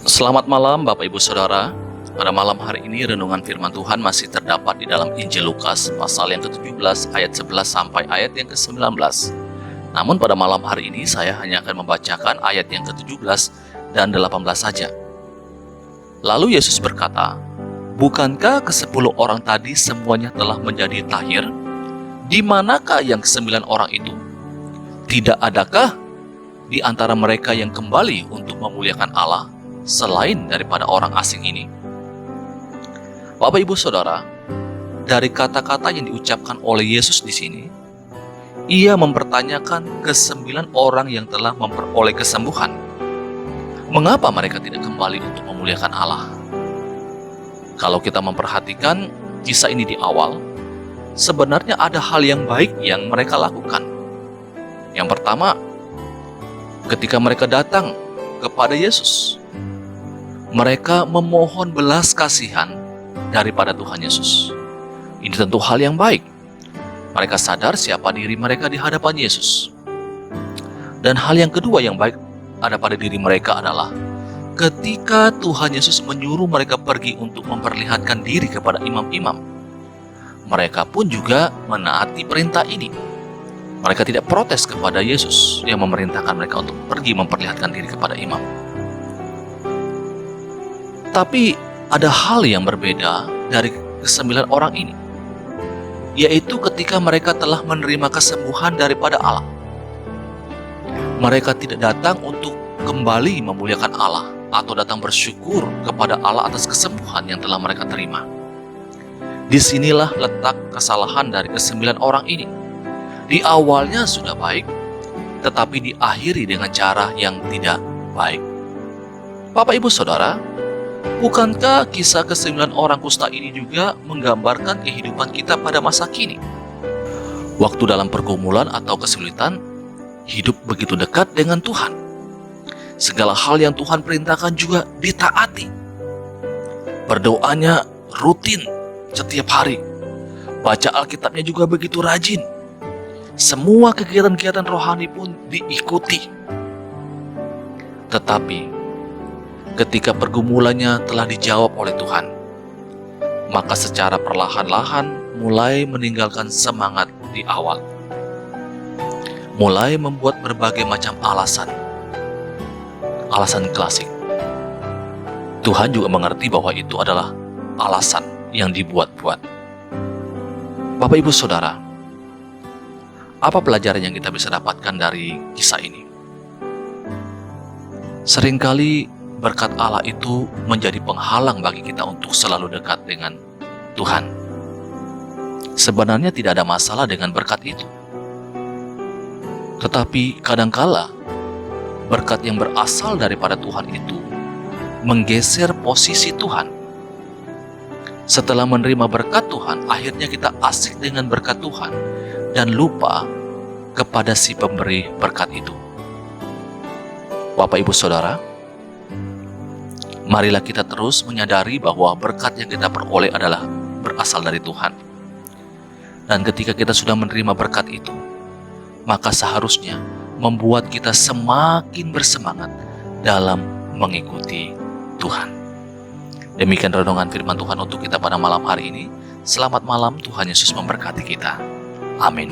Selamat malam Bapak Ibu Saudara. Pada malam hari ini renungan firman Tuhan masih terdapat di dalam Injil Lukas pasal yang ke-17 ayat 11 sampai ayat yang ke-19. Namun pada malam hari ini saya hanya akan membacakan ayat yang ke-17 dan 18 saja. Lalu Yesus berkata, "Bukankah ke-10 orang tadi semuanya telah menjadi tahir? Di manakah yang ke-9 orang itu? Tidak adakah di antara mereka yang kembali untuk memuliakan Allah selain daripada orang asing ini?" Bapak Ibu Saudara, dari kata-kata yang diucapkan oleh Yesus di sini, ia mempertanyakan ke-9 orang yang telah memperoleh kesembuhan. Mengapa mereka tidak kembali untuk memuliakan Allah? Kalau kita memperhatikan kisah ini di awal, sebenarnya ada hal yang baik yang mereka lakukan. Yang pertama, ketika mereka datang kepada Yesus, mereka memohon belas kasihan daripada Tuhan Yesus. Ini tentu hal yang baik. Mereka sadar siapa diri mereka di hadapan Yesus. Dan hal yang kedua yang baik ada pada diri mereka adalah ketika Tuhan Yesus menyuruh mereka pergi untuk memperlihatkan diri kepada imam-imam, mereka pun juga menaati perintah ini. Mereka tidak protes kepada Yesus yang memerintahkan mereka untuk pergi memperlihatkan diri kepada imam. Tapi ada hal yang berbeda dari ke-9 orang ini, yaitu ketika mereka telah menerima kesembuhan daripada Allah. Mereka tidak datang untuk kembali memuliakan Allah atau datang bersyukur kepada Allah atas kesembuhan yang telah mereka terima. Disinilah letak kesalahan dari ke-9 orang ini. Di awalnya sudah baik, tetapi diakhiri dengan cara yang tidak baik. Bapak Ibu Saudara, bukankah kisah ke-9 orang kusta ini juga menggambarkan kehidupan kita pada masa kini? Waktu dalam pergumulan atau kesulitan, hidup begitu dekat dengan Tuhan. Segala hal yang Tuhan perintahkan juga ditaati. Berdoanya rutin setiap hari. Baca Alkitabnya juga begitu rajin. Semua kegiatan-kegiatan rohani pun diikuti. Tetapi ketika pergumulannya telah dijawab oleh Tuhan, maka secara perlahan-lahan mulai meninggalkan semangat di awal. Mulai membuat berbagai macam alasan klasik. Tuhan juga mengerti bahwa itu adalah alasan yang dibuat-buat. Bapak Ibu Saudara, apa pelajaran yang kita bisa dapatkan dari kisah ini? Seringkali berkat Allah itu menjadi penghalang bagi kita untuk selalu dekat dengan Tuhan. Sebenarnya tidak ada masalah dengan berkat itu. Tetapi kadangkala berkat yang berasal daripada Tuhan itu menggeser posisi Tuhan. Setelah menerima berkat Tuhan, akhirnya kita asik dengan berkat Tuhan dan lupa kepada si pemberi berkat itu. Bapak Ibu Saudara, marilah kita terus menyadari bahwa berkat yang kita peroleh adalah berasal dari Tuhan. Dan ketika kita sudah menerima berkat itu, maka seharusnya membuat kita semakin bersemangat dalam mengikuti Tuhan. Demikian renungan firman Tuhan untuk kita pada malam hari ini. Selamat malam, Tuhan Yesus memberkati kita. Amin.